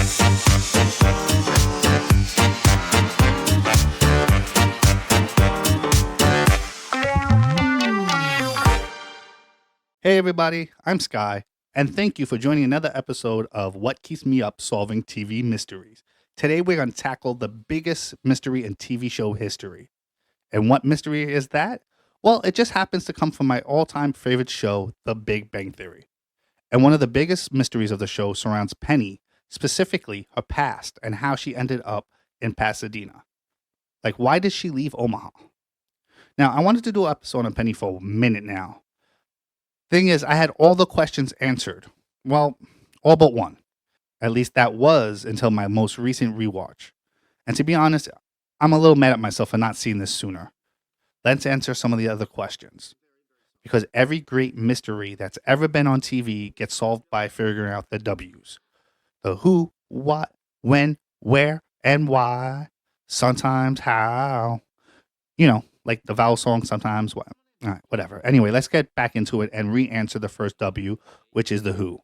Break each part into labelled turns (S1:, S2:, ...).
S1: Hey everybody, I'm Sky, and thank you for joining another episode of What Keeps Me Up Solving TV Mysteries. Today we're going to tackle the biggest mystery in TV show history. And what mystery is that? Well, it just happens to come from my all-time favorite show, The Big Bang Theory. And one of the biggest mysteries of the show surrounds Penny, specifically her past and how she ended up in Pasadena. Like, why did she leave Omaha? Now, I wanted to do an episode on Penny for a minute now. Thing is, I had all the questions answered. Well, all but one. At least that was until my most recent rewatch. And to be honest, I'm a little mad at myself for not seeing this sooner. Let's answer some of the other questions. Because every great mystery that's ever been on TV gets solved by figuring out the W's. The who, what, when, where, and why. Sometimes how. You know, like the vowel song, sometimes what. All right, whatever. Anyway, let's get back into it and re-answer the first W, which is the who.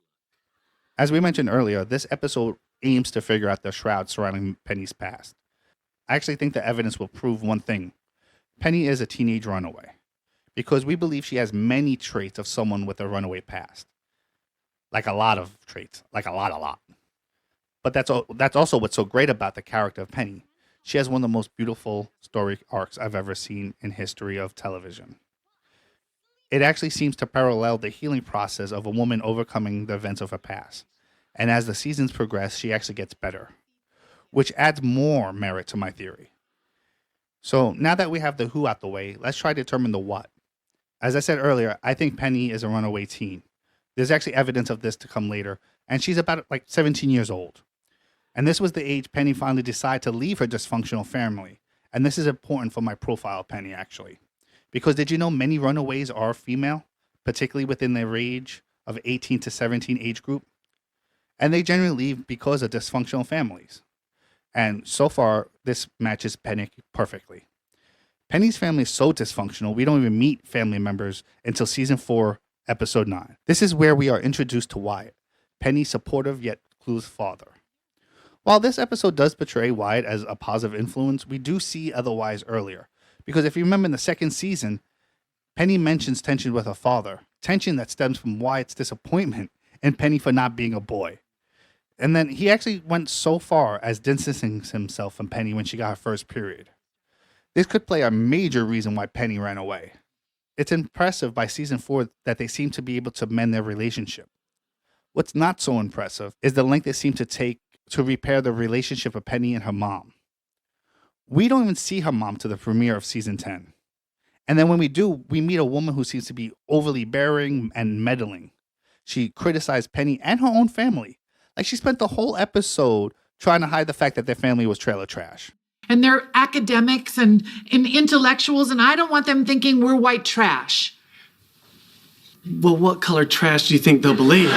S1: As we mentioned earlier, this episode aims to figure out the shroud surrounding Penny's past. I actually think the evidence will prove one thing. Penny is a teenage runaway. Because we believe she has many traits of someone with a runaway past. Like a lot of traits. Like a lot. But that's also what's so great about the character of Penny. She has one of the most beautiful story arcs I've ever seen in history of television. It actually seems to parallel the healing process of a woman overcoming the events of her past. And as the seasons progress, she actually gets better, which adds more merit to my theory. So now that we have the who out the way, let's try to determine the what. As I said earlier, I think Penny is a runaway teen. There's actually evidence of this to come later, and she's about 17 years old. And this was the age Penny finally decided to leave her dysfunctional family. And this is important for my profile of Penny, actually. Because did you know many runaways are female, particularly within their age of 18 to 17 age group? And they generally leave because of dysfunctional families. And so far, this matches Penny perfectly. Penny's family is so dysfunctional, we don't even meet family members until season 4, episode 9. This is where we are introduced to Wyatt, Penny's supportive yet clueless father. While this episode does portray Wyatt as a positive influence, we do see otherwise earlier. Because if you remember in the second season, Penny mentions tension with her father, tension that stems from Wyatt's disappointment in Penny for not being a boy. And then he actually went so far as distancing himself from Penny when she got her first period. This could play a major reason why Penny ran away. It's impressive by season 4 that they seem to be able to mend their relationship. What's not so impressive is the length it seemed to take to repair the relationship of Penny and her mom. We don't even see her mom to the premiere of season 10. And then when we do, we meet a woman who seems to be overly bearing and meddling. She criticized Penny and her own family. Like she spent the whole episode trying to hide the fact that their family was trailer trash.
S2: And they're academics and intellectuals, and I don't want them thinking we're white trash.
S3: Well, what color trash do you think they'll believe?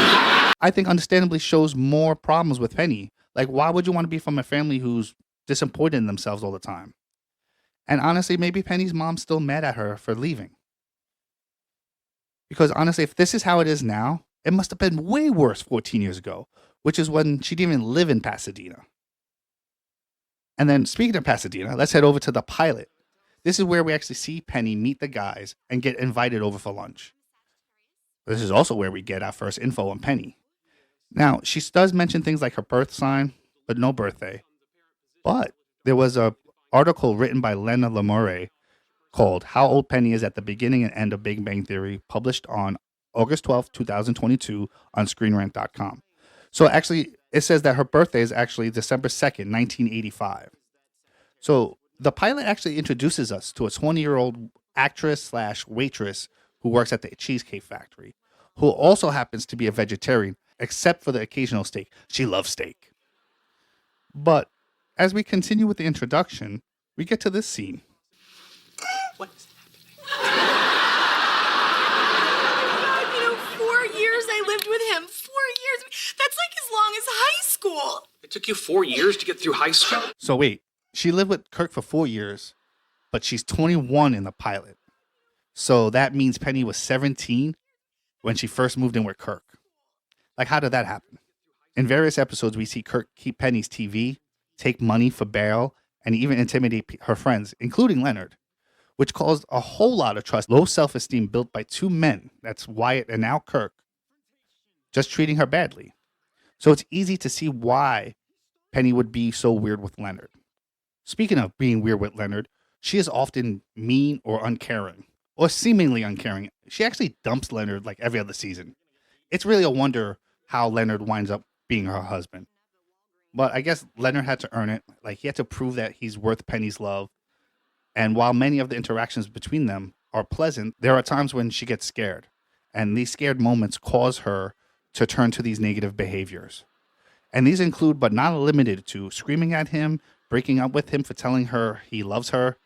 S1: I think understandably shows more problems with Penny. Like, why would you want to be from a family who's disappointed in themselves all the time? And honestly, maybe Penny's mom's still mad at her for leaving. Because honestly, if this is how it is now, it must have been way worse 14 years ago, which is when she didn't even live in Pasadena. And then speaking of Pasadena, let's head over to the pilot. This is where we actually see Penny meet the guys and get invited over for lunch. This is also where we get our first info on Penny. Now, she does mention things like her birth sign, but no birthday. But there was an article written by Lena Lemure called How Old Penny Is at the Beginning and End of Big Bang Theory, published on August 12th, 2022 on ScreenRant.com. So actually, it says that her birthday is actually December 2nd, 1985. So the pilot actually introduces us to a 20-year-old actress/waitress who works at the Cheesecake Factory, who also happens to be a vegetarian, except for the occasional steak. She loves steak. But as we continue with the introduction, we get to this scene.
S3: What is
S4: God, 4 years I lived with him. 4 years. That's like as long as high school.
S3: It took you 4 years to get through high school?
S1: So wait, she lived with Kirk for 4 years, but she's 21 in the pilot. So that means Penny was 17 when she first moved in with Kirk. Like, how did that happen? In various episodes, we see Kirk keep Penny's TV, take money for bail, and even intimidate her friends, including Leonard, which caused a whole lot of trust, low self-esteem built by two men, that's Wyatt and now Kirk, just treating her badly. So it's easy to see why Penny would be so weird with Leonard. Speaking of being weird with Leonard, she is often mean or uncaring, or seemingly uncaring. She actually dumps Leonard like every other season. It's really a wonder how Leonard winds up being her husband. But I guess Leonard had to earn it. Like, he had to prove that he's worth Penny's love. And while many of the interactions between them are pleasant, there are times when she gets scared. And these scared moments cause her to turn to these negative behaviors. And these include, but not limited to, screaming at him, breaking up with him for telling her he loves her.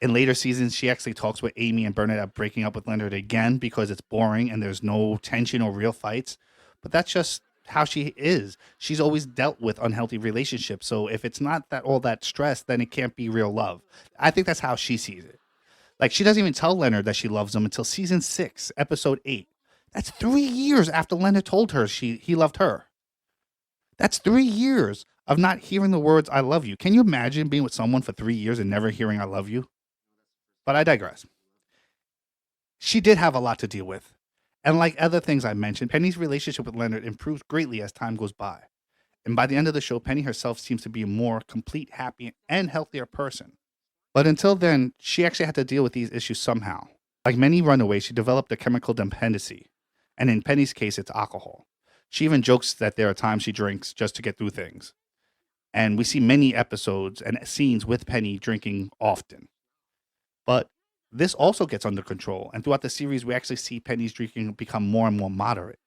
S1: In later seasons, she actually talks with Amy and Bernadette breaking up with Leonard again because it's boring and there's no tension or real fights. But that's just how she is. She's always dealt with unhealthy relationships. So if it's not that all that stress, then it can't be real love. I think that's how she sees it. Like, she doesn't even tell Leonard that she loves him until season 6, episode 8. That's 3 years after Leonard told her he loved her. That's 3 years of not hearing the words "I love you." Can you imagine being with someone for 3 years and never hearing "I love you"? But I digress. She did have a lot to deal with. And like other things I mentioned, Penny's relationship with Leonard improves greatly as time goes by. And by the end of the show, Penny herself seems to be a more complete, happy, and healthier person. But until then, she actually had to deal with these issues somehow. Like many runaways, she developed a chemical dependency. And in Penny's case, it's alcohol. She even jokes that there are times she drinks just to get through things. And we see many episodes and scenes with Penny drinking often. But this also gets under control. And throughout the series, we actually see Penny's drinking become more and more moderate.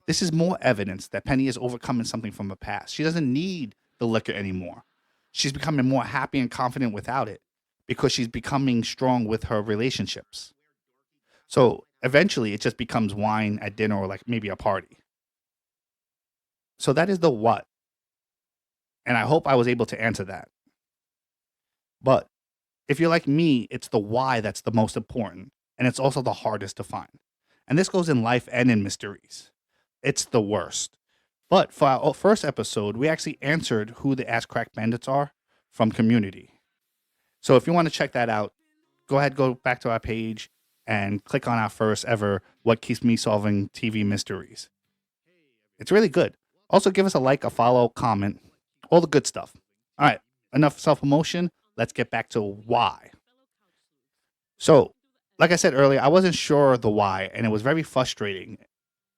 S1: This is more evidence that Penny is overcoming something from her past. She doesn't need the liquor anymore. She's becoming more happy and confident without it because she's becoming strong with her relationships. So eventually it just becomes wine at dinner or like maybe a party. So that is the what. And I hope I was able to answer that. But if you're like me, it's the why that's the most important. And it's also the hardest to find. And this goes in life and in mysteries. It's the worst. But for our first episode, we actually answered who the Ass Crack Bandits are from Community. So if you want to check that out, go ahead, go back to our page and click on our first ever What Keeps Me Solving TV Mysteries. It's really good. Also, give us a like, a follow, comment, all the good stuff. All right, enough self-promotion. Let's get back to why. So, like I said earlier, I wasn't sure the why, and it was very frustrating,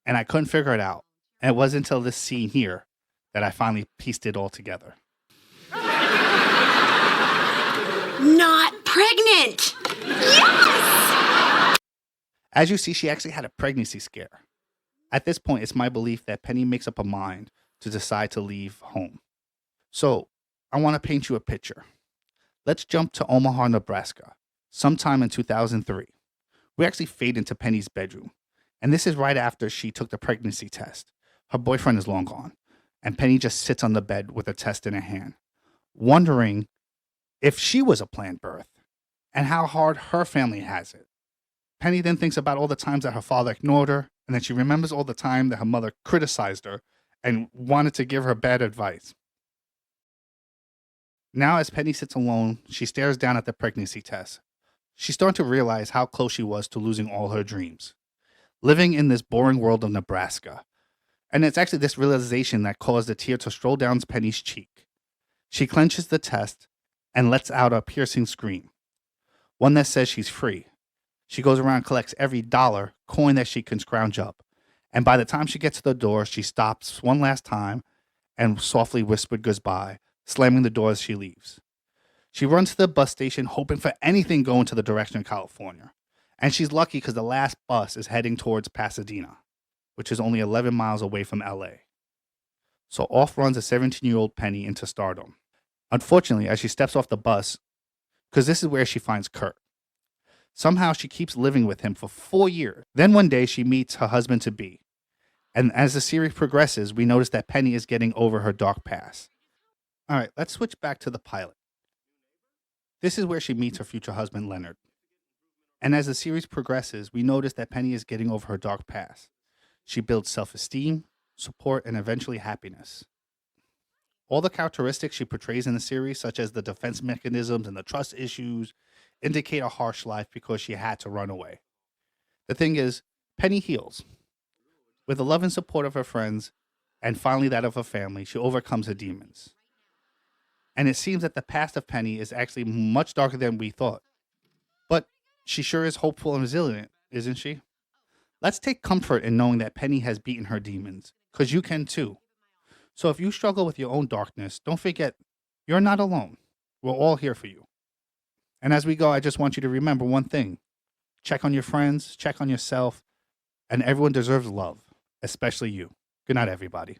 S1: and I couldn't figure it out. And it wasn't until this scene here that I finally pieced it all together.
S4: Not pregnant. Yes!
S1: As you see, she actually had a pregnancy scare. At this point, it's my belief that Penny makes up her mind to decide to leave home. So, I want to paint you a picture. Let's jump to Omaha, Nebraska, sometime in 2003. We actually fade into Penny's bedroom. And this is right after she took the pregnancy test. Her boyfriend is long gone. And Penny just sits on the bed with a test in her hand, wondering if she was a planned birth and how hard her family has it. Penny then thinks about all the times that her father ignored her, and then she remembers all the time that her mother criticized her and wanted to give her bad advice. Now, as Penny sits alone, she stares down at the pregnancy test. She's starting to realize how close she was to losing all her dreams, living in this boring world of Nebraska. And it's actually this realization that caused a tear to stroll down Penny's cheek. She clenches the test and lets out a piercing scream, one that says she's free. She goes around and collects every dollar, coin that she can scrounge up. And by the time she gets to the door, she stops one last time and softly whispered goodbye, slamming the door as she leaves. She runs to the bus station hoping for anything going to the direction of California. And she's lucky because the last bus is heading towards Pasadena, which is only 11 miles away from LA. So off runs a 17-year-old Penny into stardom. Unfortunately, as she steps off the bus, because this is where she finds Kurt. Somehow she keeps living with him for 4 years. Then one day she meets her husband-to-be. And as the series progresses, we notice that Penny is getting over her dark past. All right, let's switch back to the pilot. This is where she meets her future husband, Leonard. And as the series progresses, we notice that Penny is getting over her dark past. She builds self-esteem, support, and eventually happiness. All the characteristics she portrays in the series, such as the defense mechanisms and the trust issues, indicate a harsh life because she had to run away. The thing is, Penny heals. With the love and support of her friends, and finally that of her family, she overcomes her demons. And it seems that the past of Penny is actually much darker than we thought. But she sure is hopeful and resilient, isn't she? Let's take comfort in knowing that Penny has beaten her demons, because you can too. So if you struggle with your own darkness, don't forget, you're not alone. We're all here for you. And as we go, I just want you to remember one thing. Check on your friends, check on yourself, and everyone deserves love, especially you. Good night, everybody.